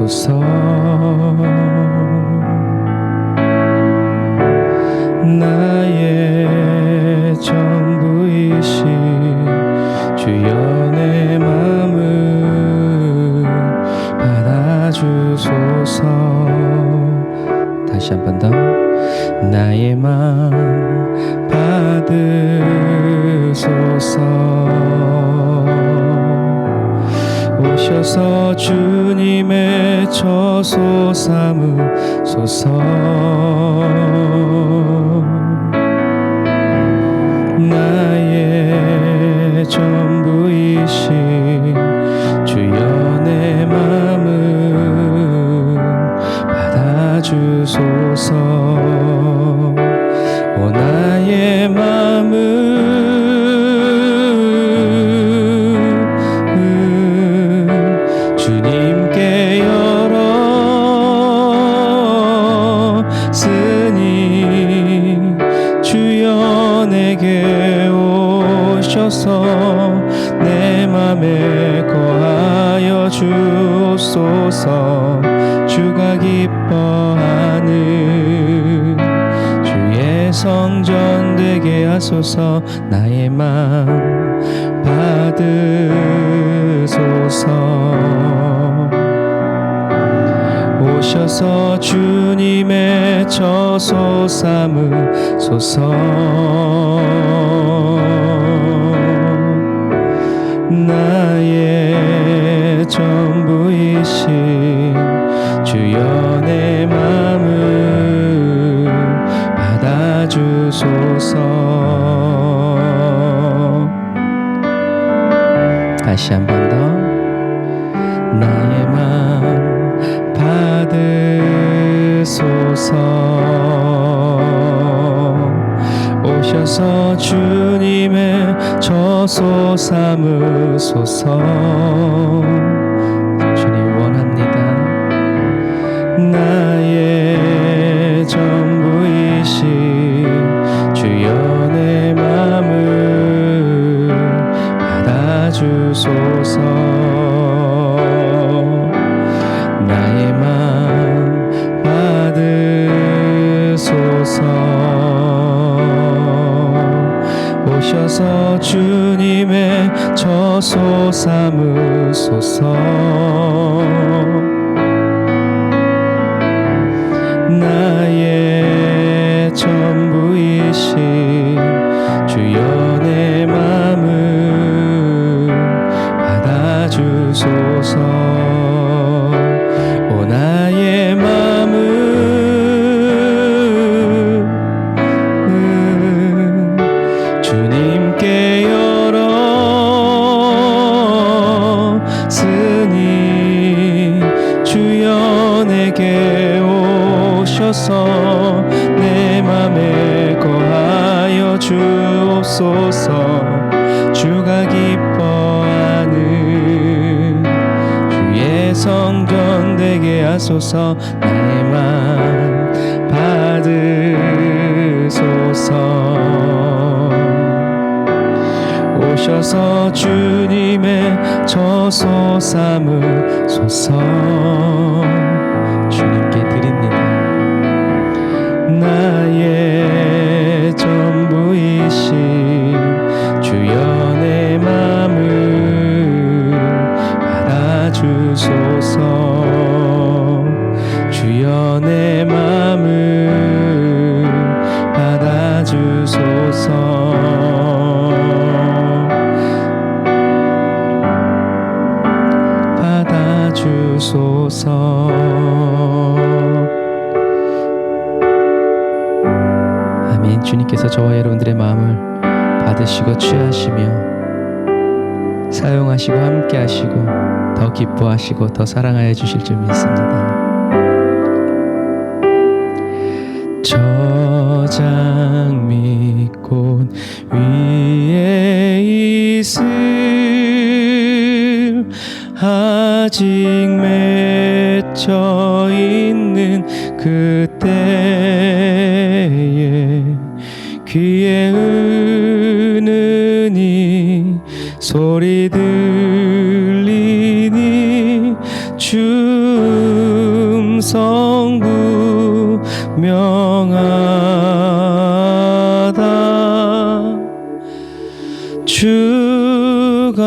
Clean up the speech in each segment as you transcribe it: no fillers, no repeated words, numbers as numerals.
주옵소서. 나의 전부이신 주여 내 마음을 받아주소서. 다시 한 번 더. 나의 마음 받으소서. 오셔서 주님의 처소 삼으소서. 나의 전부이신 주여 내 마음을 받아주소서. 오 나의 마음을 주님께 열었으니 주여 내게 오셔서 내 맘에 거하여 주옵소서. 주가 기뻐하는 주의 성전 되게 하소서. 나의 맘 받으소서. 오셔서 주님의 처소 삼으소서. 나의 전부이신 주여 내 맘을 받아주소서. 다시 한 번 더. 나의 맘 받으소서. 오셔서 주님의 처소 삼으소서. 주님 원합니다. 나의 전부이신 주여 내 맘을 받아주소서. 나의 맘 받으소서. 오셔서 주님의 처소 삼으소서. 나의 전부이신 주여 내 맘을 받아주소서. 오 나의 맘을 주님께 열었으니 주여 내게 오셔서 내 맘에 거하여 주옵소서. 주가 기뻐하는 주의 성전 되게 하소서. 나의 맘 받으소서. 오셔서 주님의 처소 삼으소서. 주님께 드립니다. 나의 전부이신 주여 내 맘을 받아주소서. 주여 내 맘을 받아주소서. 받아주소서. 아멘. 주님께서 저와 여러분들의 마음을 받으시고 취하시며 사용하시고 함께 하시고 더 기뻐하시고 더 사랑하여 주실 줄 믿습니다. 저장미꽃 위에 있을 아직 맺혀 있는 그때에 귀에 은은히 소리 들리니 주 음성 분명하다. 주가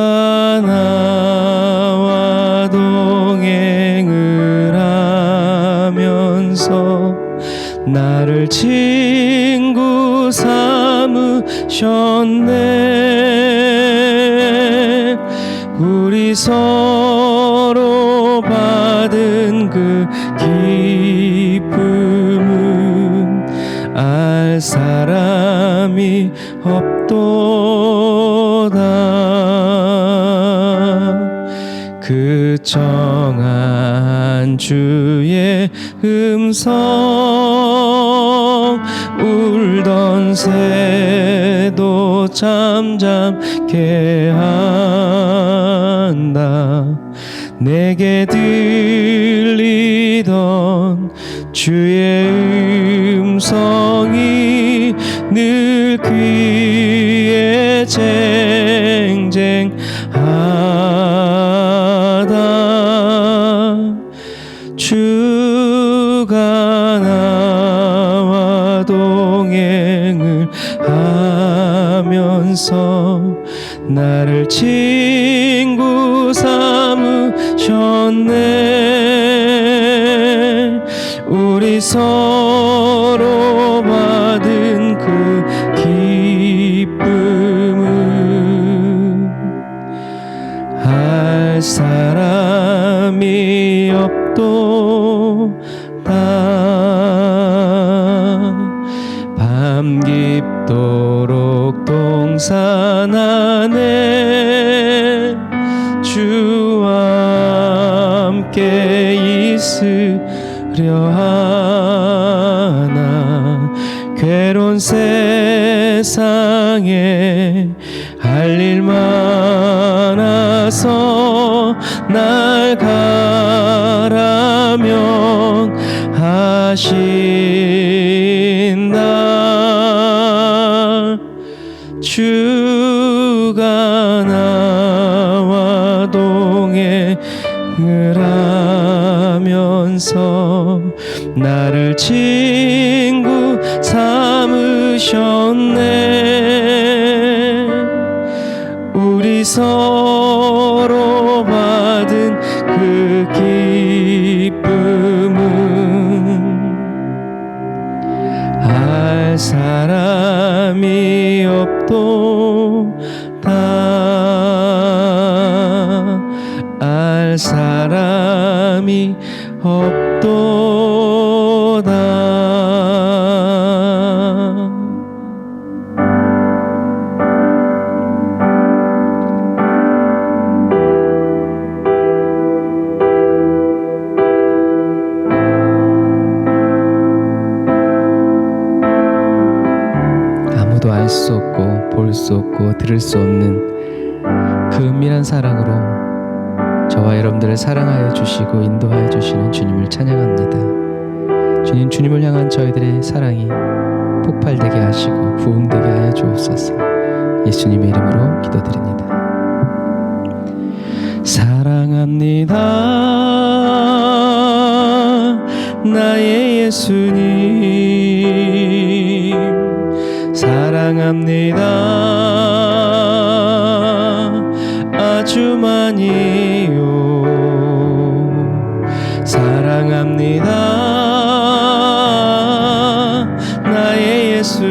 나와 동행을 하면서 나를 친구 삼으셨네. 우리 서로 받은 그 기쁨은 알 사람이 없도다. 그 정한 주의 음성 울던 새도 잠잠케 한다. 내게 들리던 주의 음성이 늘 귀에 쟁쟁하다. 주가 나와 동행을 하면서 나를 친구 삼으셨네. 우리 서로 받은 그 기쁨은 알 사람이 없도다. 밤 깊도록 동산 안에 주와 함께 있으려 하나. 괴로운 세상에 할 일 많아서 날 가라면 하신다. 주가 나와 동행을 하면서 나를 친구 삼으셨네. 우리 서로 받은 그 기쁨은 알 사람이 없도다. 알 사람이 없도다. 아무도 알 수 없고 볼 수 없고 들을 수 없는 그 은밀한 사랑으로 저와 여러분들을 사랑하여 주시고 인도하여 주시는 주님을 찬양합니다. 주님, 주님을 향한 저희들의 사랑이 폭발되게 하시고 부흥되게 하여 주옵소서. 예수님의 이름으로 기도드립니다. 사랑합니다. 나의 예수님 사랑합니다. 아주 많이요. 사랑합니다. 나의 예수님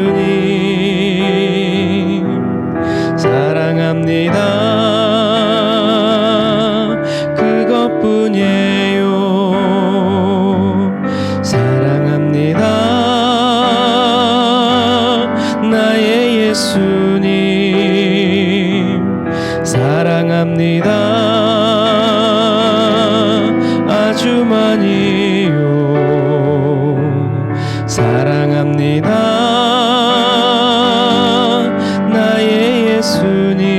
사랑합니다. 그것뿐이에요. 사랑합니다. 나의 예수님 사랑합니다. 아주 많이요. 사랑합니다. 나의 예수님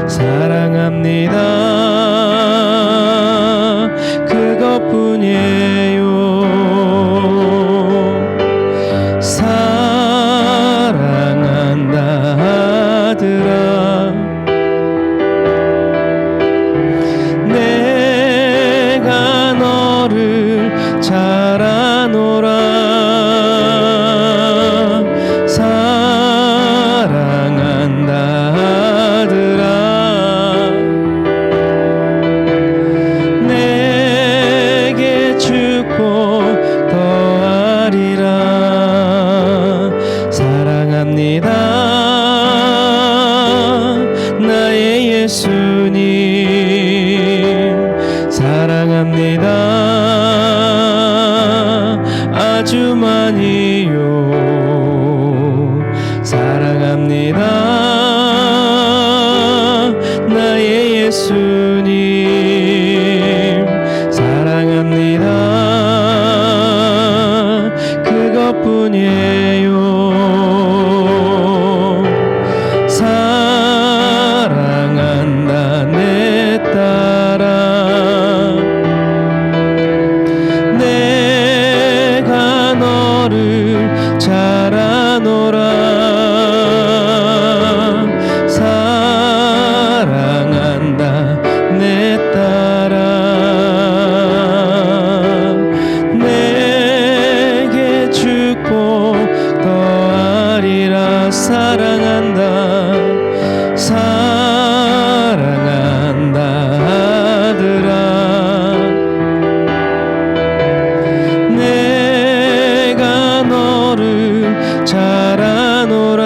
사랑합니다. 그것뿐이에요. 사랑한다 하더라. 내가 너 사랑합니다. 아주 많이요. 사랑합니다. 나의 예수님 사랑합니다. 그것뿐이에요. 사랑한다 내 딸아. 내가 너를 잘 아노라. 사랑한다 내 딸아. 내게 축복 더하리라. 사랑한다. 사랑한다 아들아. 내가 너를 잘 아노라.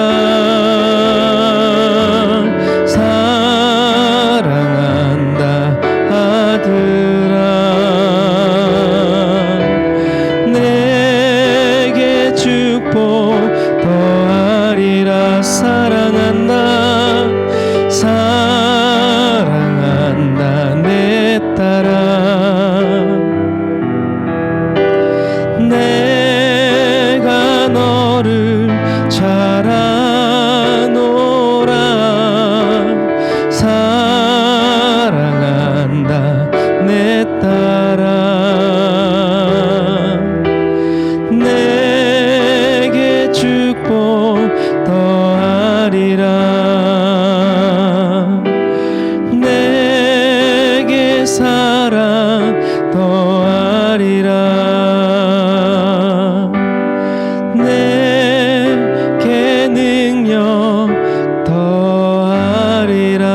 사랑한다 아들아. 내게 축복 더하리라. 사랑한다. 사랑한다 내 딸아. 내가 너를 잘 아노라. 사랑한다 내 딸아. 내게 축복 더하리라. 내게 사랑 더하리라. 내게 능력 더하리라.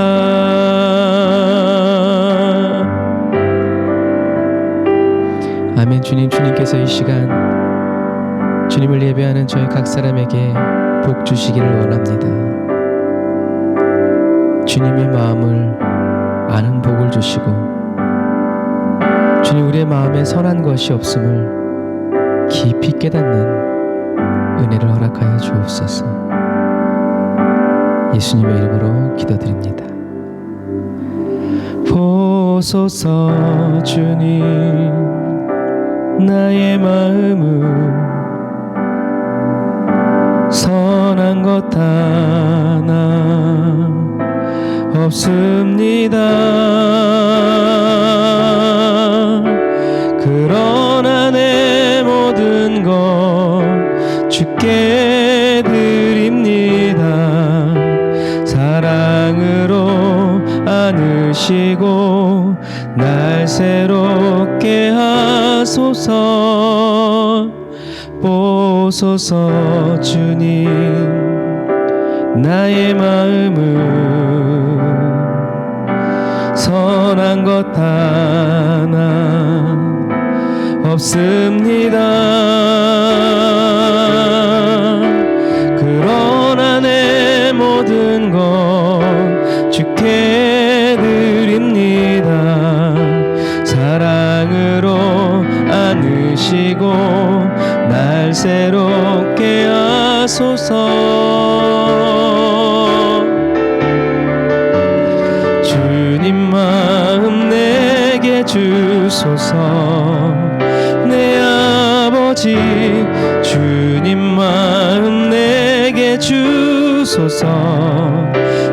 아멘. 주님께서 이 시간 주님을 예배하는 저희 각 사람에게 복 주시기를 원합니다. 주님의 마음을 아는 복을 주시고, 주님 우리의 마음에 선한 것이 없음을 깊이 깨닫는 은혜를 허락하여 주옵소서. 예수님의 이름으로 기도드립니다. 보소서 주님, 나의 마음을 선한 것 하나 없습니다. 그러나 내 모든 것 주께 드립니다. 사랑으로 안으시고 날 새롭게 하소서. 보소서 주님, 나의 마음을 선한 것 하나 없습니다. 그러나 내 모든 것 주께 드립니다. 사랑으로 안으시고 날 새롭게 하소서. 주님 마음 내게 주소서. 내 아버지 주님 마음 내게 주소서.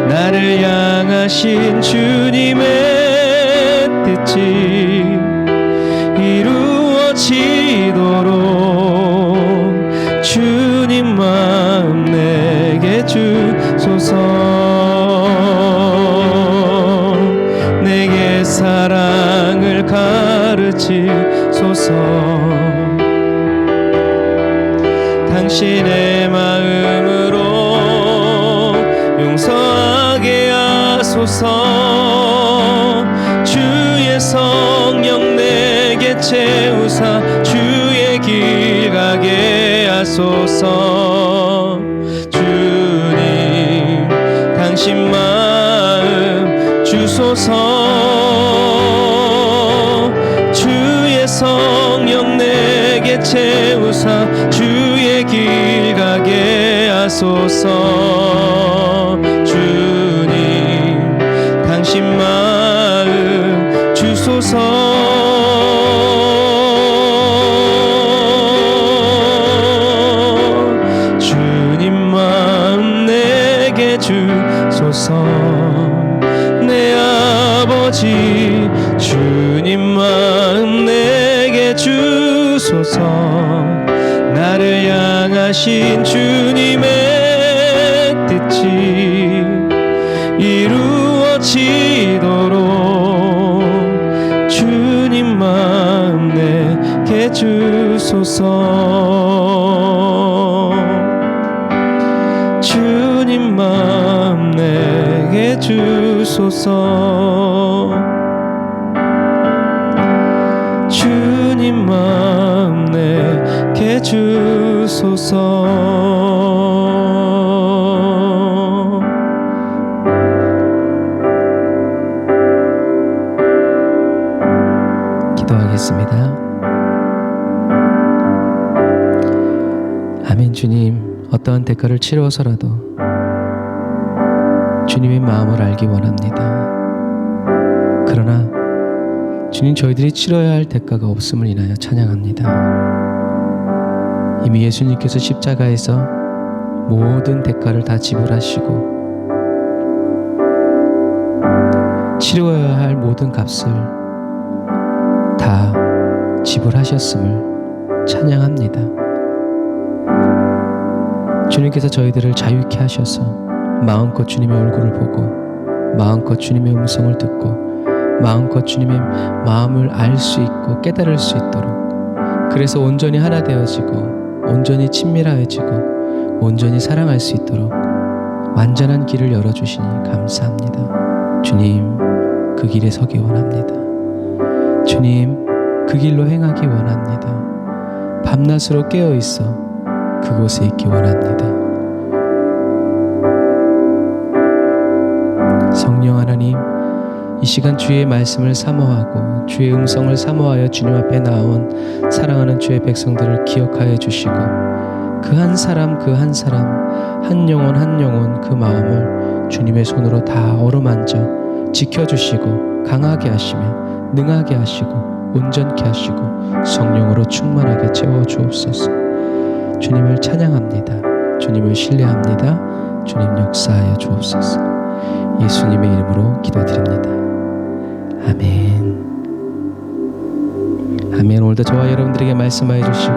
나를 향하신 주님의 뜻이 이루어지도록 주님 마음 내게 주소서. 내게 사랑을 가르치소서. 당신의 마음으로 용서하게 하소서. 주의 성령 내게 채우사 주의 길 가게 하소서. 주님 당신 마음 주소서. 주님 채우사 주의 길 가게 하소서. 주님 당신 마음 주소서. 주소서. 내 아버지 주님 마음 내게 주소서. 나를 향하신 주님의 뜻이 이루어지도록 주님 마음 내게 주소서. 주님 마음 내게 주소서. 주님 마음 내게 주소서. 기도하겠습니다. 아멘. 주님, 어떠한 대가를 치르어서라도 주님의 마음을 알기 원합니다. 그러나 주님, 저희들이 치러야 할 대가가 없음을 인하여 찬양합니다. 이미 예수님께서 십자가에서 모든 대가를 다 지불하시고 치러야 할 모든 값을 다 지불하셨음을 찬양합니다. 주님께서 저희들을 자유케 하셔서 마음껏 주님의 얼굴을 보고 마음껏 주님의 음성을 듣고 마음껏 주님의 마음을 알 수 있고 깨달을 수 있도록, 그래서 온전히 하나 되어지고 온전히 친밀해지고 온전히 사랑할 수 있도록 완전한 길을 열어주시니 감사합니다. 주님, 그 길에 서기 원합니다. 주님, 그 길로 행하기 원합니다. 밤낮으로 깨어있어 그곳에 있기 원합니다. 성령 하나님, 이 시간 주의 말씀을 사모하고 주의 음성을 사모하여 주님 앞에 나온 사랑하는 주의 백성들을 기억하여 주시고 그 한 사람 그 한 사람 한 영혼 한 영혼 그 마음을 주님의 손으로 다 어루만져 지켜주시고 강하게 하시며 능하게 하시고 온전케 하시고 성령으로 충만하게 채워주옵소서. 주님을 찬양합니다. 주님을 신뢰합니다. 주님 역사하여 주옵소서. 예수님의 이름으로 기도드립니다. 아멘. 아멘. 오늘도 저와 여러분들에게 말씀하여 주시고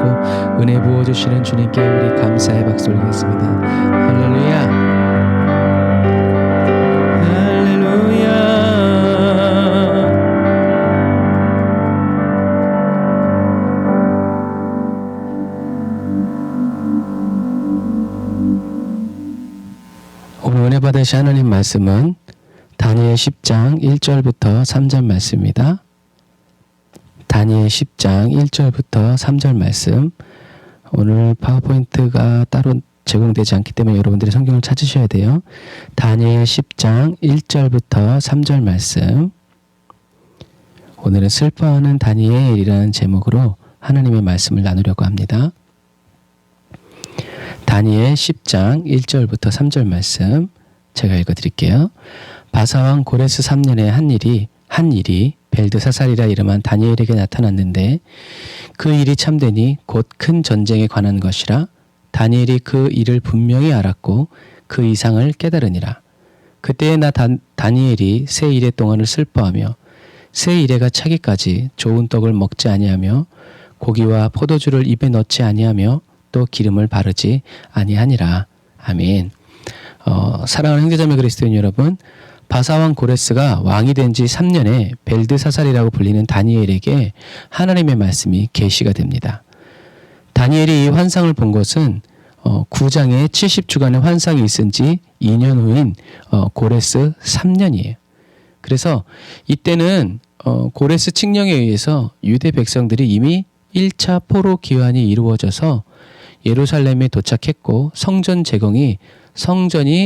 은혜 부어주시는 주님께 우리 감사의 박수 올리겠습니다. 할렐루야. 은혜 받으신 하나님 말씀은 다니엘 10장 1절부터 3절 말씀입니다. 다니엘 10장 1절부터 3절 말씀. 오늘 파워포인트가 따로 제공되지 않기 때문에 여러분들이 성경을 찾으셔야 돼요. 다니엘 10장 1절부터 3절 말씀. 오늘은 슬퍼하는 다니엘이라는 제목으로 하나님의 말씀을 나누려고 합니다. 다니엘 10장 1절부터 3절 말씀 제가 읽어드릴게요. 바사왕 고레스 3년에 한 일이 벨드사살이라 이름한 다니엘에게 나타났는데 그 일이 참되니 곧 큰 전쟁에 관한 것이라. 다니엘이 그 일을 분명히 알았고 그 이상을 깨달으니라. 그때에 나 다니엘이 새 이래 동안을 슬퍼하며 새 이래가 차기까지 좋은 떡을 먹지 아니하며 고기와 포도주를 입에 넣지 아니하며 또 기름을 바르지 아니하니라. 아멘. 사랑하는 형제자매 그리스도인 여러분, 바사왕 고레스가 왕이 된 지 3년에 벨드사살이라고 불리는 다니엘에게 하나님의 말씀이 계시가 됩니다. 다니엘이 이 환상을 본 것은 9장에 70주간의 환상이 있은 지 2년 후인 고레스 3년이에요. 그래서 이때는 고레스 칙령에 의해서 유대 백성들이 이미 1차 포로 기환이 이루어져서 예루살렘에 도착했고 성전이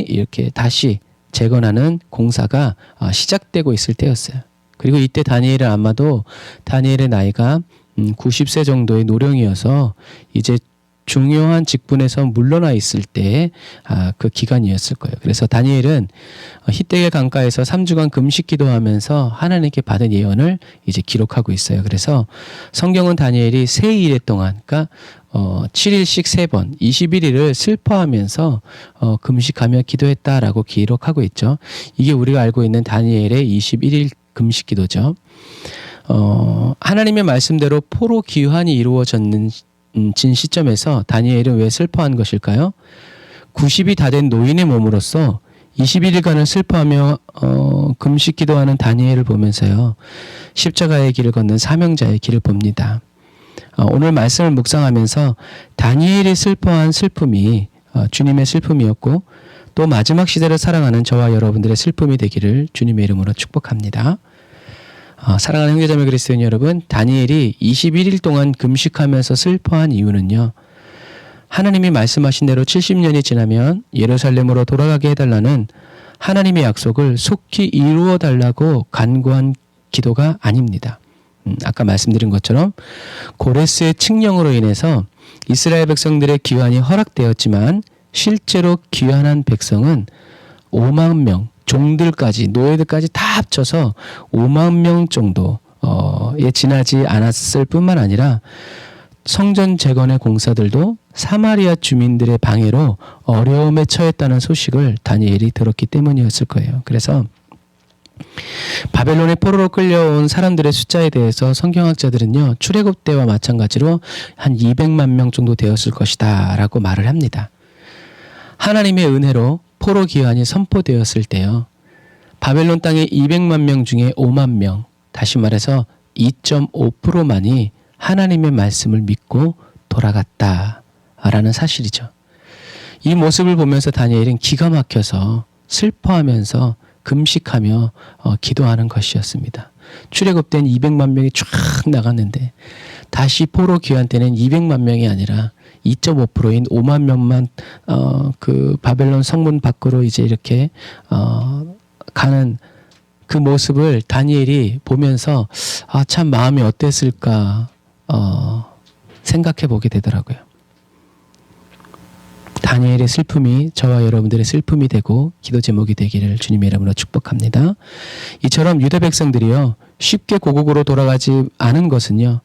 이렇게 다시 재건하는 공사가 시작되고 있을 때였어요. 그리고 이때 다니엘은 아마도 다니엘의 나이가 90세 정도의 노령이어서 이제 중요한 직분에서 물러나 있을 때 그 기간이었을 거예요. 그래서 다니엘은 히데겔 강가에서 3주간 금식 기도하면서 하나님께 받은 예언을 이제 기록하고 있어요. 그래서 성경은 다니엘이 세 일에 동안, 그러니까 7일씩 3번, 21일을 슬퍼하면서 금식하며 기도했다라고 기록하고 있죠. 이게 우리가 알고 있는 다니엘의 21일 금식 기도죠. 하나님의 말씀대로 포로 귀환이 이루어졌는 진 시점에서 다니엘은 왜 슬퍼한 것일까요? 90이 다 된 노인의 몸으로서 21일간을 슬퍼하며 금식 기도하는 다니엘을 보면서요, 십자가의 길을 걷는 사명자의 길을 봅니다. 오늘 말씀을 묵상하면서 다니엘이 슬퍼한 슬픔이 주님의 슬픔이었고, 또 마지막 시대를 살아가는 저와 여러분들의 슬픔이 되기를 주님의 이름으로 축복합니다. 사랑하는 형제자매 그리스도인 여러분, 다니엘이 21일 동안 금식하면서 슬퍼한 이유는요, 하나님이 말씀하신 대로 70년이 지나면 예루살렘으로 돌아가게 해달라는 하나님의 약속을 속히 이루어 달라고 간구한 기도가 아닙니다. 아까 말씀드린 것처럼 고레스의 칙령으로 인해서 이스라엘 백성들의 귀환이 허락되었지만 실제로 귀환한 백성은 5만 명, 종들까지, 노예들까지 다 합쳐서 5만 명 정도에 지나지 않았을 뿐만 아니라 성전 재건의 공사들도 사마리아 주민들의 방해로 어려움에 처했다는 소식을 다니엘이 들었기 때문이었을 거예요. 그래서 바벨론의 포로로 끌려온 사람들의 숫자에 대해서 성경학자들은요, 출애굽 때와 마찬가지로 한 200만 명 정도 되었을 것이다 라고 말을 합니다. 하나님의 은혜로 포로 귀환이 선포되었을 때요, 바벨론 땅의 200만 명 중에 5만 명, 다시 말해서 2.5%만이 하나님의 말씀을 믿고 돌아갔다라는 사실이죠. 이 모습을 보면서 다니엘은 기가 막혀서 슬퍼하면서 금식하며 기도하는 것이었습니다. 출애굽된 200만 명이 쫙 나갔는데 다시 포로 귀환 때는 200만 명이 아니라 2.5%인 5만 명만 그 바벨론 성문 밖으로 이제 이렇게 가는 그 모습을 다니엘이 보면서 참 마음이 어땠을까 생각해 보게 되더라고요. 다니엘의 슬픔이 저와 여러분들의 슬픔이 되고 기도 제목이 되기를 주님의 이름으로 축복합니다. 이처럼 유다 백성들이요, 쉽게 고국으로 돌아가지 않은 것은요,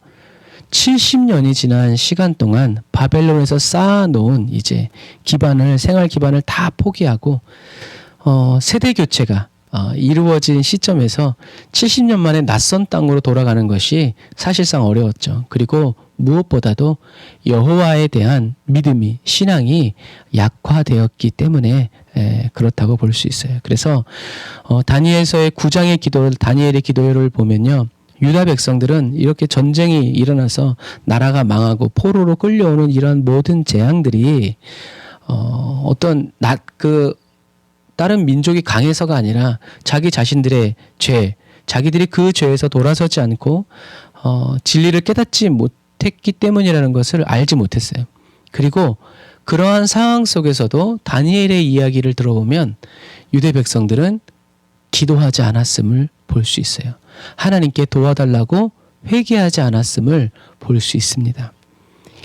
70년이 지난 시간 동안 바벨론에서 쌓아놓은 이제 기반을, 생활 기반을 다 포기하고 세대 교체가 이루어진 시점에서 70년 만에 낯선 땅으로 돌아가는 것이 사실상 어려웠죠. 그리고 무엇보다도 여호와에 대한 믿음이, 신앙이 약화되었기 때문에 그렇다고 볼 수 있어요. 그래서 다니엘서의 9장의 기도, 다니엘의 기도를 보면요, 유다 백성들은 이렇게 전쟁이 일어나서 나라가 망하고 포로로 끌려오는 이런 모든 재앙들이 어떤 다른 민족이 강해서가 아니라 자기 자신들의 죄, 자기들이 그 죄에서 돌아서지 않고 진리를 깨닫지 못했기 때문이라는 것을 알지 못했어요. 그리고 그러한 상황 속에서도 다니엘의 이야기를 들어보면 유대 백성들은 기도하지 않았음을 볼 수 있어요. 하나님께 도와달라고 회개하지 않았음을 볼 수 있습니다.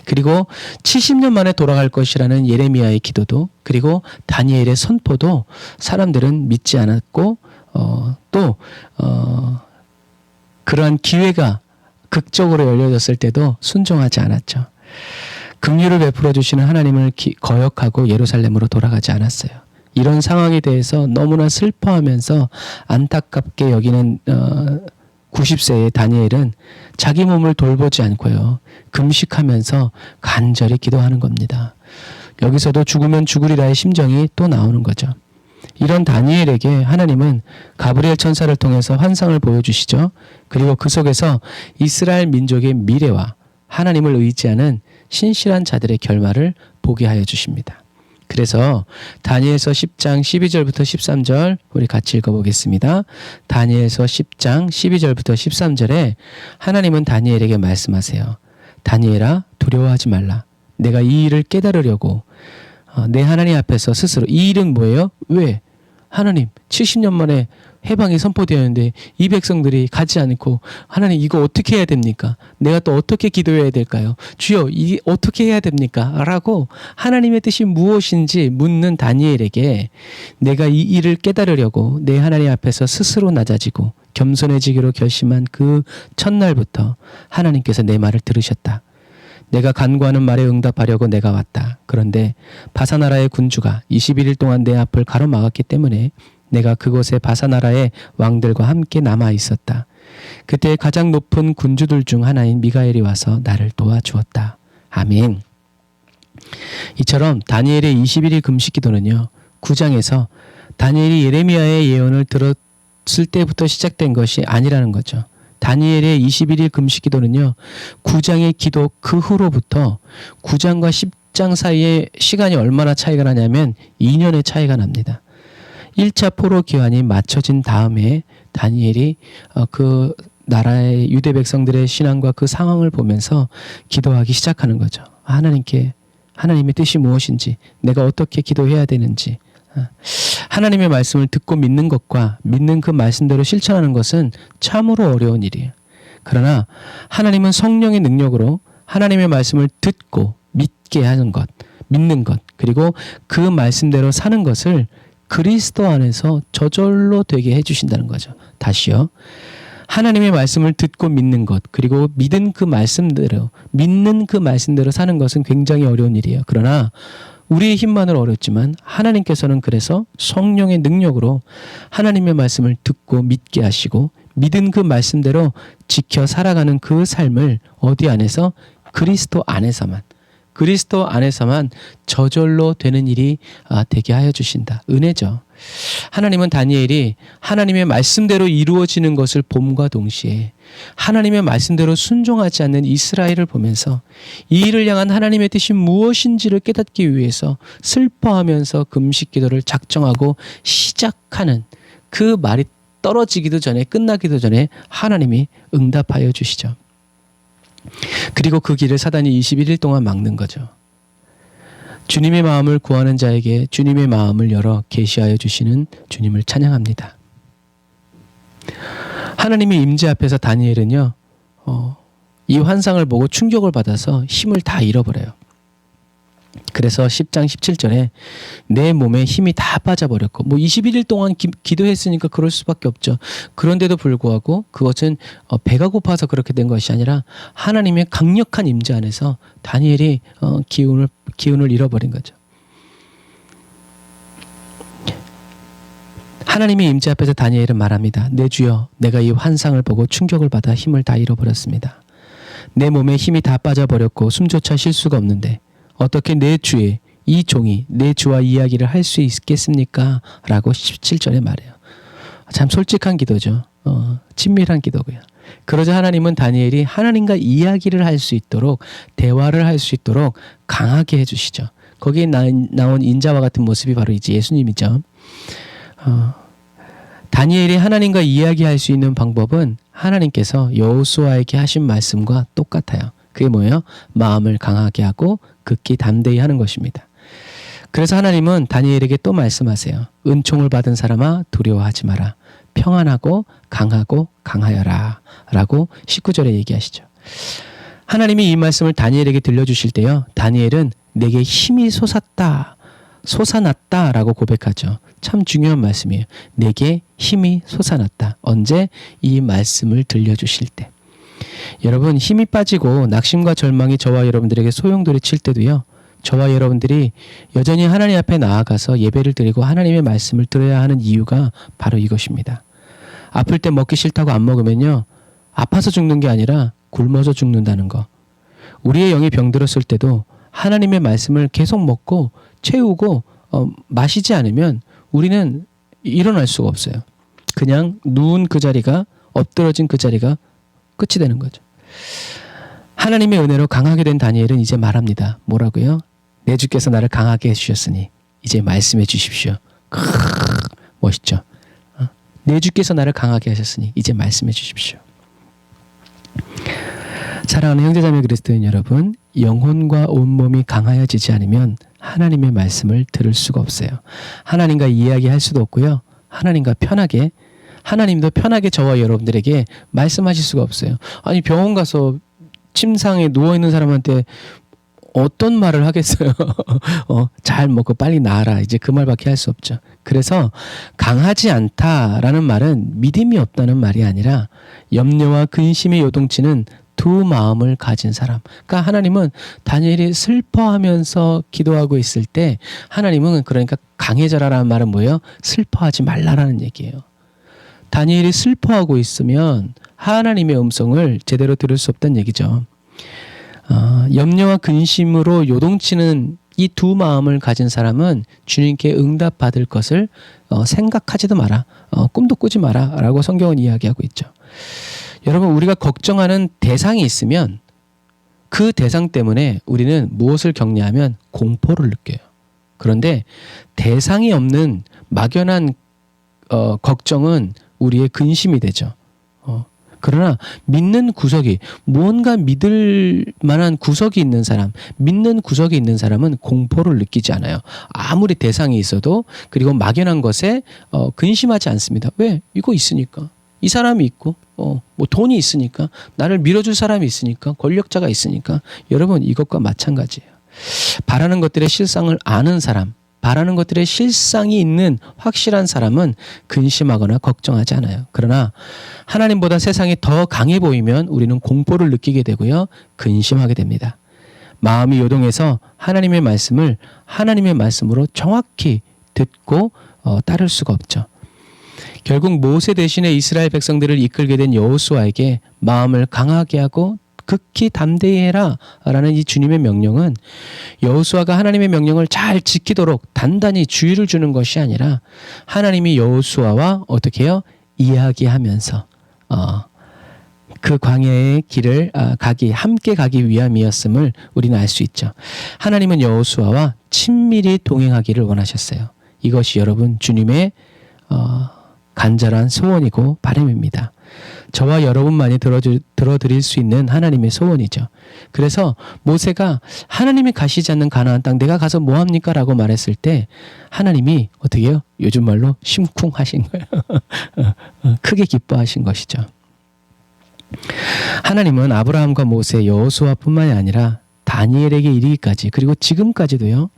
그리고 70년 만에 돌아갈 것이라는 예레미야의 기도도, 그리고 다니엘의 선포도 사람들은 믿지 않았고 또 그러한 기회가 극적으로 열려졌을 때도 순종하지 않았죠. 긍휼을 베풀어 주시는 하나님을 거역하고 예루살렘으로 돌아가지 않았어요. 이런 상황에 대해서 너무나 슬퍼하면서 안타깝게 여기는 90세의 다니엘은 자기 몸을 돌보지 않고요, 금식하면서 간절히 기도하는 겁니다. 여기서도 죽으면 죽으리라의 심정이 또 나오는 거죠. 이런 다니엘에게 하나님은 가브리엘 천사를 통해서 환상을 보여주시죠. 그리고 그 속에서 이스라엘 민족의 미래와 하나님을 의지하는 신실한 자들의 결말을 보게 하여 주십니다. 그래서 다니엘서 10장 12절부터 13절 우리 같이 읽어보겠습니다. 다니엘서 10장 12절부터 13절에 하나님은 다니엘에게 말씀하세요. 다니엘아, 두려워하지 말라. 내가 이 일을 깨달으려고 내 하나님 앞에서 스스로, 이 일은 뭐예요? 왜? 하나님, 70년 만에 해방이 선포되었는데 이 백성들이 가지 않고 하나님 이거 어떻게 해야 됩니까? 내가 또 어떻게 기도해야 될까요? 주여 이게 어떻게 해야 됩니까? 라고 하나님의 뜻이 무엇인지 묻는 다니엘에게 내가 이 일을 깨달으려고 내 하나님 앞에서 스스로 낮아지고 겸손해지기로 결심한 그 첫날부터 하나님께서 내 말을 들으셨다. 내가 간구하는 말에 응답하려고 내가 왔다. 그런데 바사나라의 군주가 21일 동안 내 앞을 가로막았기 때문에 내가 그곳에 바사나라의 왕들과 함께 남아 있었다. 그때 가장 높은 군주들 중 하나인 미가엘이 와서 나를 도와주었다. 아멘. 이처럼 다니엘의 21일 금식 기도는요. 9장에서 다니엘이 예레미야의 예언을 들었을 때부터 시작된 것이 아니라는 거죠. 다니엘의 21일 금식 기도는요. 9장의 기도 그 후로부터 9장과 10장 사이에 시간이 얼마나 차이가 나냐면 2년의 차이가 납니다. 1차 포로 기한이 맞춰진 다음에 다니엘이 그 나라의 유대 백성들의 신앙과 그 상황을 보면서 기도하기 시작하는 거죠. 하나님께 하나님의 뜻이 무엇인지, 내가 어떻게 기도해야 되는지, 하나님의 말씀을 듣고 믿는 것과 믿는 그 말씀대로 실천하는 것은 참으로 어려운 일이에요. 그러나 하나님은 성령의 능력으로 하나님의 말씀을 듣고 믿게 하는 것, 믿는 것, 그리고 그 말씀대로 사는 것을 그리스도 안에서 저절로 되게 해주신다는 거죠. 다시요. 하나님의 말씀을 듣고 믿는 것, 그리고 믿는 그 말씀대로 사는 것은 굉장히 어려운 일이에요. 그러나 우리의 힘만으로 어렵지만 하나님께서는 그래서 성령의 능력으로 하나님의 말씀을 듣고 믿게 하시고 믿은 그 말씀대로 지켜 살아가는 그 삶을 어디 안에서? 그리스도 안에서만 저절로 되는 일이 되게 하여 주신다. 은혜죠. 하나님은 다니엘이 하나님의 말씀대로 이루어지는 것을 봄과 동시에 하나님의 말씀대로 순종하지 않는 이스라엘을 보면서 이 일을 향한 하나님의 뜻이 무엇인지를 깨닫기 위해서 슬퍼하면서 금식 기도를 작정하고 시작하는 그 말이 떨어지기도 전에, 끝나기도 전에 하나님이 응답하여 주시죠. 그리고 그 길을 사단이 21일 동안 막는 거죠. 주님의 마음을 구하는 자에게 주님의 마음을 열어 계시하여 주시는 주님을 찬양합니다. 하나님의 임재 앞에서 다니엘은요, 이 환상을 보고 충격을 받아서 힘을 다 잃어버려요. 그래서 10장 17절에 내 몸에 힘이 다 빠져버렸고, 21일 동안 기도했으니까 그럴 수밖에 없죠. 그런데도 불구하고 그것은 배가 고파서 그렇게 된 것이 아니라 하나님의 강력한 임재 안에서 다니엘이 기운을 잃어버린 거죠. 하나님의 임재 앞에서 다니엘은 말합니다. 내 주여, 내가 이 환상을 보고 충격을 받아 힘을 다 잃어버렸습니다. 내 몸에 힘이 다 빠져버렸고 숨조차 쉴 수가 없는데 어떻게 내 주의 이 종이 내 주와 이야기를 할 수 있겠습니까? 라고 17절에 말해요. 참 솔직한 기도죠. 친밀한 기도고요. 그러자 하나님은 다니엘이 하나님과 이야기를 할 수 있도록, 대화를 할 수 있도록 강하게 해주시죠. 거기에 나온 인자와 같은 모습이 바로 이제 예수님이죠. 다니엘이 하나님과 이야기할 수 있는 방법은 하나님께서 여호수아에게 하신 말씀과 똑같아요. 그게 뭐예요? 마음을 강하게 하고 극히 담대히 하는 것입니다. 그래서 하나님은 다니엘에게 또 말씀하세요. 은총을 받은 사람아 두려워하지 마라. 평안하고 강하여라. 라고 19절에 얘기하시죠. 하나님이 이 말씀을 다니엘에게 들려주실 때요, 다니엘은 내게 힘이 솟아났다 라고 고백하죠. 참 중요한 말씀이에요. 내게 힘이 솟아났다. 언제? 이 말씀을 들려주실 때. 여러분, 힘이 빠지고 낙심과 절망이 저와 여러분들에게 소용돌이 칠 때도요, 저와 여러분들이 여전히 하나님 앞에 나아가서 예배를 드리고 하나님의 말씀을 들어야 하는 이유가 바로 이것입니다. 아플 때 먹기 싫다고 안 먹으면요, 아파서 죽는 게 아니라 굶어서 죽는다는 거. 우리의 영이 병들었을 때도 하나님의 말씀을 계속 먹고 채우고 마시지 않으면 우리는 일어날 수가 없어요. 그냥 누운 그 자리가, 엎드러진 그 자리가 끝이 되는 거죠. 하나님의 은혜로 강하게 된 다니엘은 이제 말합니다. 뭐라고요? 내 주께서 나를 강하게 해주셨으니 이제 말씀해 주십시오. 멋있죠? 내 주께서 나를 강하게 하셨으니 이제 말씀해 주십시오. 사랑하는 형제자매 그리스도인 여러분, 영혼과 온몸이 강하여지지 않으면 하나님의 말씀을 들을 수가 없어요. 하나님과 이야기할 수도 없고요, 하나님과 편하게 하나님도 편하게 저와 여러분들에게 말씀하실 수가 없어요. 아니 병원 가서 침상에 누워있는 사람한테 어떤 말을 하겠어요. 잘 먹고 빨리 나아라. 이제 그 말밖에 할 수 없죠. 그래서 강하지 않다라는 말은 믿음이 없다는 말이 아니라 염려와 근심의 요동치는 두 마음을 가진 사람. 그러니까 하나님은 다니엘이 슬퍼하면서 기도하고 있을 때 하나님은 그러니까 강해져라라는 말은 뭐예요? 슬퍼하지 말라라는 얘기예요. 다니엘이 슬퍼하고 있으면 하나님의 음성을 제대로 들을 수 없다는 얘기죠. 염려와 근심으로 요동치는 이 두 마음을 가진 사람은 주님께 응답받을 것을 생각하지도 마라. 꿈도 꾸지 마라 라고 성경은 이야기하고 있죠. 여러분, 우리가 걱정하는 대상이 있으면 그 대상 때문에 우리는 무엇을 겪냐면 공포를 느껴요. 그런데 대상이 없는 막연한 걱정은 우리의 근심이 되죠. 그러나 믿는 구석이, 무언가 믿을 만한 구석이 있는 사람, 믿는 구석이 있는 사람은 공포를 느끼지 않아요. 아무리 대상이 있어도, 그리고 막연한 것에 근심하지 않습니다. 왜? 이거 있으니까. 이 사람이 있고, 뭐 돈이 있으니까, 나를 밀어줄 사람이 있으니까, 권력자가 있으니까. 여러분, 이것과 마찬가지예요. 바라는 것들의 실상을 아는 사람, 바라는 것들의 실상이 있는 확실한 사람은 근심하거나 걱정하지 않아요. 그러나 하나님보다 세상이 더 강해 보이면 우리는 공포를 느끼게 되고요. 근심하게 됩니다. 마음이 요동해서 하나님의 말씀을 하나님의 말씀으로 정확히 듣고 따를 수가 없죠. 결국 모세 대신에 이스라엘 백성들을 이끌게 된 여호수아에게 마음을 강하게 하고 극히 담대히 해라 라는 이 주님의 명령은 여호수아가 하나님의 명령을 잘 지키도록 단단히 주의를 주는 것이 아니라 하나님이 여호수아와 어떻게 해요? 이야기하면서 그 광야의 길을 함께 가기 위함이었음을 우리는 알 수 있죠. 하나님은 여호수아와 친밀히 동행하기를 원하셨어요. 이것이 여러분 주님의 간절한 소원이고 바람입니다. 저와 여러분만이 들어드릴 수 있는 하나님의 소원이죠. 그래서 모세가 하나님이 가시지 않는 가나안 땅 내가 가서 뭐합니까? 라고 말했을 때 하나님이 어떻게 해요? 요즘 말로 심쿵하신 거예요. 크게 기뻐하신 것이죠. 하나님은 아브라함과 모세, 여호수아뿐만이 아니라 다니엘에게 이르기까지, 그리고 지금까지도요,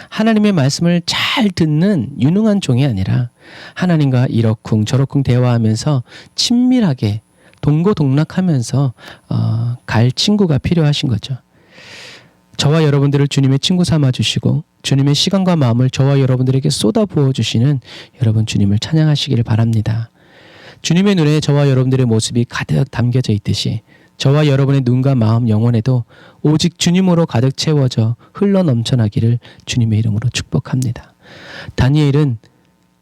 하나님의 말씀을 잘 듣는 유능한 종이 아니라 하나님과 이러쿵 저러쿵 대화하면서 친밀하게 동고동락하면서 갈 친구가 필요하신 거죠. 저와 여러분들을 주님의 친구 삼아 주시고 주님의 시간과 마음을 저와 여러분들에게 쏟아부어 주시는 여러분 주님을 찬양하시기를 바랍니다. 주님의 눈에 저와 여러분들의 모습이 가득 담겨져 있듯이 저와 여러분의 눈과 마음, 영혼에도 오직 주님으로 가득 채워져 흘러 넘쳐나기를 주님의 이름으로 축복합니다. 다니엘은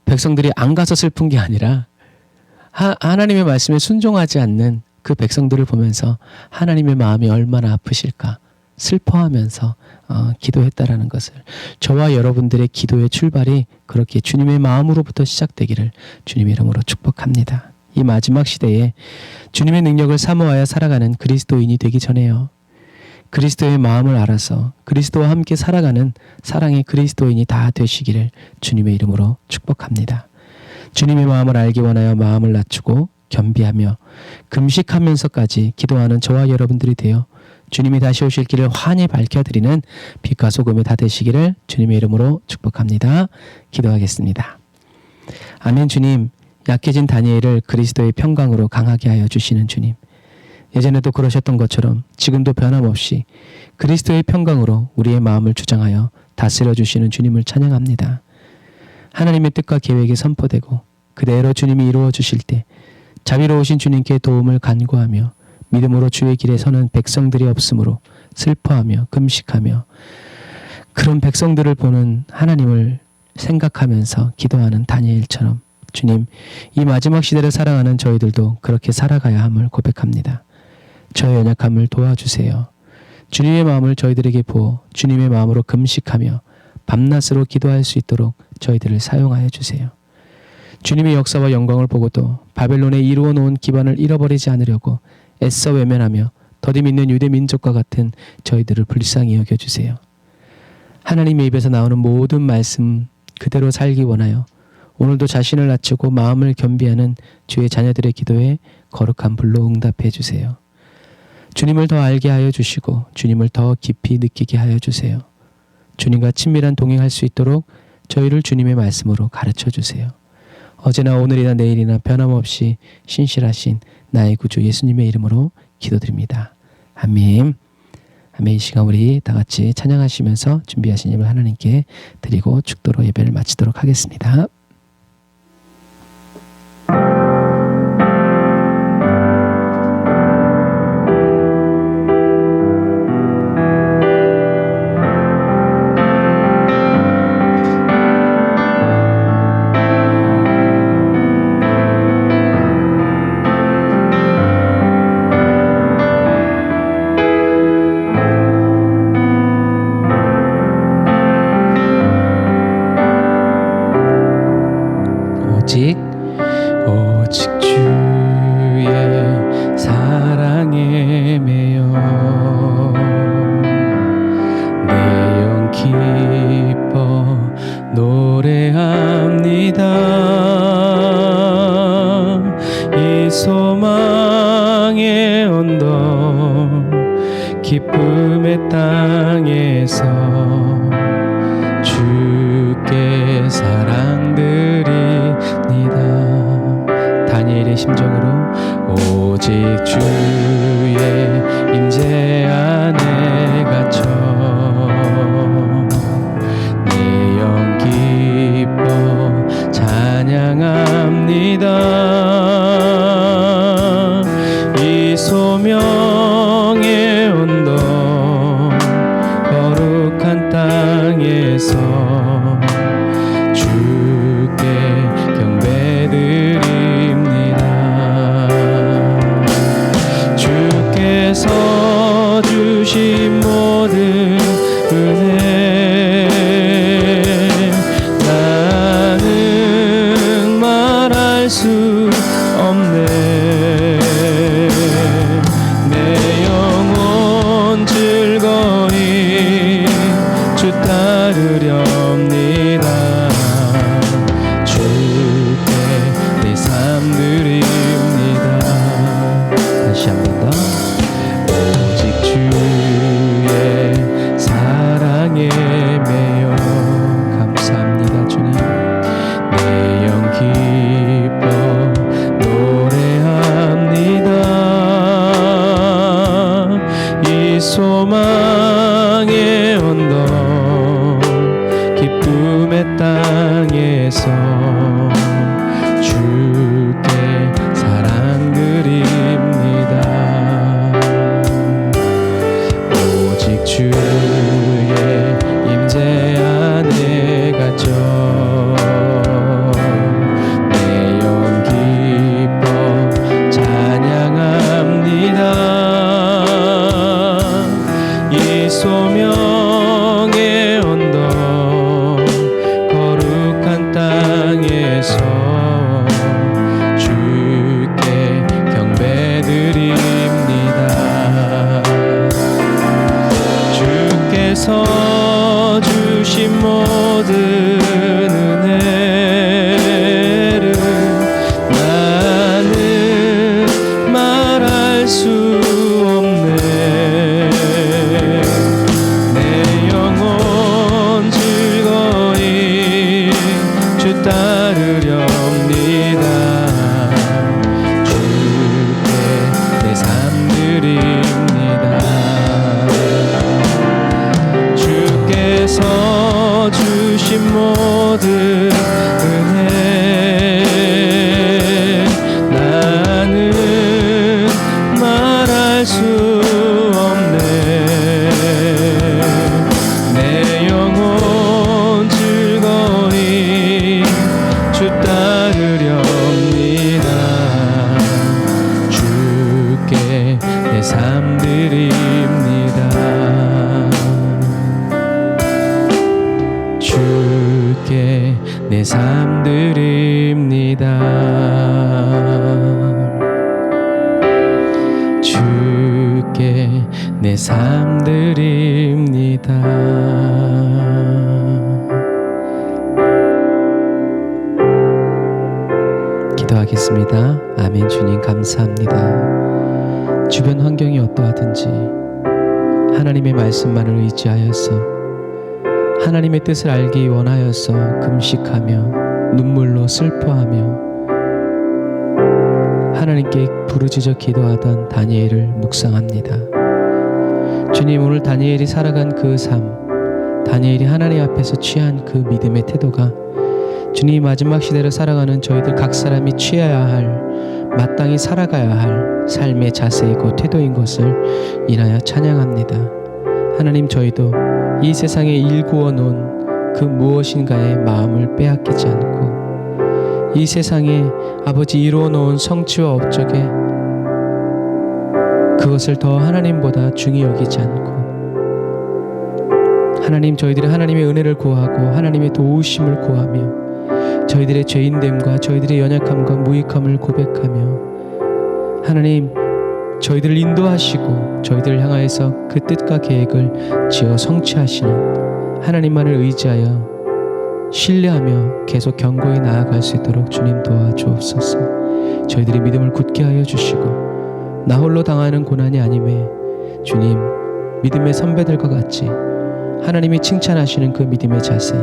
백성들이 안 가서 슬픈 게 아니라 하나님의 말씀에 순종하지 않는 그 백성들을 보면서 하나님의 마음이 얼마나 아프실까 슬퍼하면서 기도했다라는 것을, 저와 여러분들의 기도의 출발이 그렇게 주님의 마음으로부터 시작되기를 주님의 이름으로 축복합니다. 이 마지막 시대에 주님의 능력을 사모하여 살아가는 그리스도인이 되기 전에요, 그리스도의 마음을 알아서 그리스도와 함께 살아가는 사랑의 그리스도인이 다 되시기를 주님의 이름으로 축복합니다. 주님의 마음을 알기 원하여 마음을 낮추고 겸비하며 금식하면서까지 기도하는 저와 여러분들이 되어 주님이 다시 오실 길을 환히 밝혀드리는 빛과 소금이 다 되시기를 주님의 이름으로 축복합니다. 기도하겠습니다. 아멘. 주님, 약해진 다니엘을 그리스도의 평강으로 강하게 하여 주시는 주님, 예전에도 그러셨던 것처럼 지금도 변함없이 그리스도의 평강으로 우리의 마음을 주장하여 다스려 주시는 주님을 찬양합니다. 하나님의 뜻과 계획이 선포되고 그대로 주님이 이루어 주실 때 자비로우신 주님께 도움을 간구하며 믿음으로 주의 길에 서는 백성들이 없으므로 슬퍼하며 금식하며 그런 백성들을 보는 하나님을 생각하면서 기도하는 다니엘처럼 주님, 이 마지막 시대를 살아가는 저희들도 그렇게 살아가야 함을 고백합니다. 저의 연약함을 도와주세요. 주님의 마음을 저희들에게 부어 주님의 마음으로 금식하며 밤낮으로 기도할 수 있도록 저희들을 사용하여 주세요. 주님의 역사와 영광을 보고도 바벨론에 이루어 놓은 기반을 잃어버리지 않으려고 애써 외면하며 더디 믿는 유대 민족과 같은 저희들을 불쌍히 여겨주세요. 하나님의 입에서 나오는 모든 말씀 그대로 살기 원하여 오늘도 자신을 낮추고 마음을 겸비하는 주의 자녀들의 기도에 거룩한 불로 응답해 주세요. 주님을 더 알게 하여 주시고 주님을 더 깊이 느끼게 하여 주세요. 주님과 친밀한 동행할 수 있도록 저희를 주님의 말씀으로 가르쳐 주세요. 어제나 오늘이나 내일이나 변함없이 신실하신 나의 구주 예수님의 이름으로 기도드립니다. 아멘. 아멘. 이 시간 우리 다 같이 찬양하시면서 준비하신 예물 하나님께 드리고 축도로 예배를 마치도록 하겠습니다. 오직 주의 사랑에 매여 내 영 기뻐 노래합니다. 이 소망의 언덕 기쁨의 땅에서 주께 사랑드립니다. 다니엘의 심정으로 오직 주의 임재 안에 갇혀 내 영 기뻐 찬양합니다. 이 소명의 언덕 거룩한 땅에서 주께 경배드립니다. 주께서 주신 모든 은혜 나는 말할 수 없네. 내 영혼 즐거이 주 따르렵니다. 주께 내 삶 드립니다. 다시 한 번 더. 오직 주의 사랑에 매여 감사합니다. 주님 내 영 기뻐 노래합니다. 이 소망의 언덕 기쁨의 땅에서 주께 사랑드립니다. 오직 주의 임재 안에 갇혀 내 영 기뻐 찬양합니다. 이 소명의 언덕 거룩한 땅에서 주께 경배드립니다. 주께서 주신 모든 은혜를 나는 말할 수 없네. 내 영혼 즐거이 주 따르렵니다. 주께 내 삶 드립니다. 주께서 주신 모든 은혜 나는 말할 수 없네. 내 영혼 즐거이 주 따르렵니다. 주께 내 삶 드립니다. 주께 내 삶 드립니다. 주께 내 삶 드립니다. 기도드렸습니다. 아멘. 주님 감사합니다. 주변 환경이 어떠하든지 하나님의 말씀만을 의지하여서 하나님의 뜻을 알기 원하여서 금식하며 눈물로 슬퍼하며 하나님께 부르짖어 기도하던 다니엘을 묵상합니다. 주님, 오늘 다니엘이 살아간 그 삶, 다니엘이 하나님 앞에서 취한 그 믿음의 태도가 주님 마지막 시대를 살아가는 저희들 각 사람이 취해야 할, 마땅히 살아가야 할 삶의 자세이고 태도인 것을 인하여 찬양합니다. 하나님, 저희도 이 세상에 일구어 놓은 그 무엇인가의 마음을 빼앗기지 않고 이 세상에 아버지 이루어 놓은 성취와 업적에 그것을 더 하나님보다 중히 여기지 않고 하나님, 저희들이 하나님의 은혜를 구하고 하나님의 도우심을 구하며 저희들의 죄인됨과 저희들의 연약함과 무익함을 고백하며 하나님, 저희들을 인도하시고 저희들을 향하여서 그 뜻과 계획을 지어 성취하시는 하나님만을 의지하여 신뢰하며 계속 견고히 나아갈 수 있도록 주님 도와주옵소서. 저희들의 믿음을 굳게 하여 주시고 나 홀로 당하는 고난이 아님에 주님, 믿음의 선배들과 같이 하나님이 칭찬하시는 그 믿음의 자세,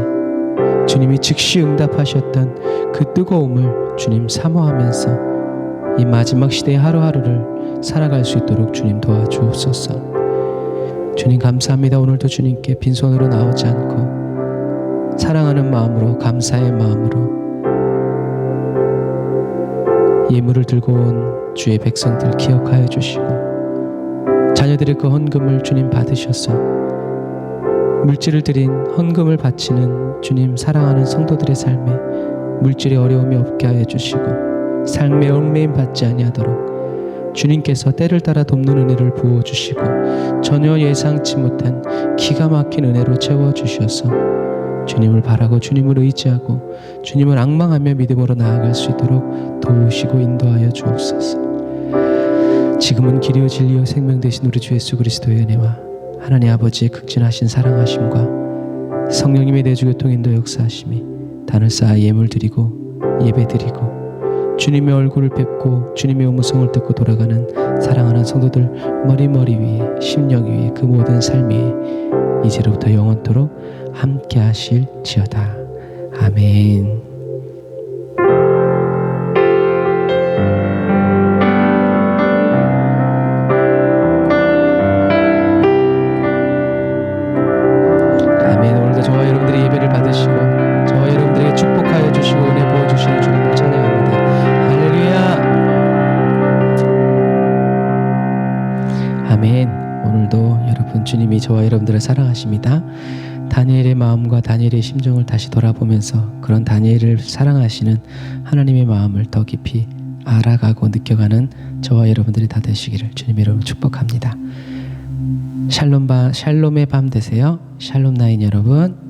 주님이 즉시 응답하셨던 그 뜨거움을 주님 사모하면서 이 마지막 시대의 하루하루를 살아갈 수 있도록 주님 도와주옵소서. 주님 감사합니다. 오늘도 주님께 빈손으로 나오지 않고 사랑하는 마음으로, 감사의 마음으로 예물을 들고 온 주의 백성들 기억하여 주시고 자녀들의 그 헌금을 주님 받으셔서 물질을 드린 헌금을 바치는 주님 사랑하는 성도들의 삶에 물질의 어려움이 없게 하여 주시고 삶의 얽매임 받지 아니하도록 주님께서 때를 따라 돕는 은혜를 부어주시고 전혀 예상치 못한 기가 막힌 은혜로 채워주셔서 주님을 바라고 주님을 의지하고 주님을 앙망하며 믿음으로 나아갈 수 있도록 도우시고 인도하여 주옵소서. 지금은 길이요 진리요 생명 되신 우리 주 예수 그리스도의 은혜와 하나님 아버지의 극진하신 사랑하심과 성령님의 내주교통 인도 역사하심이 단을 쌓아 예물 드리고 예배 드리고 주님의 얼굴을 뵙고 주님의 음성을 듣고 돌아가는 사랑하는 성도들 머리 위에 심령 위에 그 모든 삶 위에 이제로부터 영원토록 함께 하실지어다. 아멘. 아멘. 오늘도 저와 여러분들의 예배를 받으시고 저와 여러분들에게 축복하여 주시고 은혜 부어주시는 주님을 찬양합니다. 할렐루야. 아멘. 오늘도 여러분 주님이 저와 여러분들을 사랑하십니다. 다니엘의 마음과 다니엘의 심정을 다시 돌아보면서 그런 다니엘을 사랑하시는 하나님의 마음을 더 깊이 알아가고 느껴가는 저와 여러분들이 다 되시기를 주님의 이름으로 축복합니다. 샬롬의 밤 되세요. 샬롬 나인 여러분.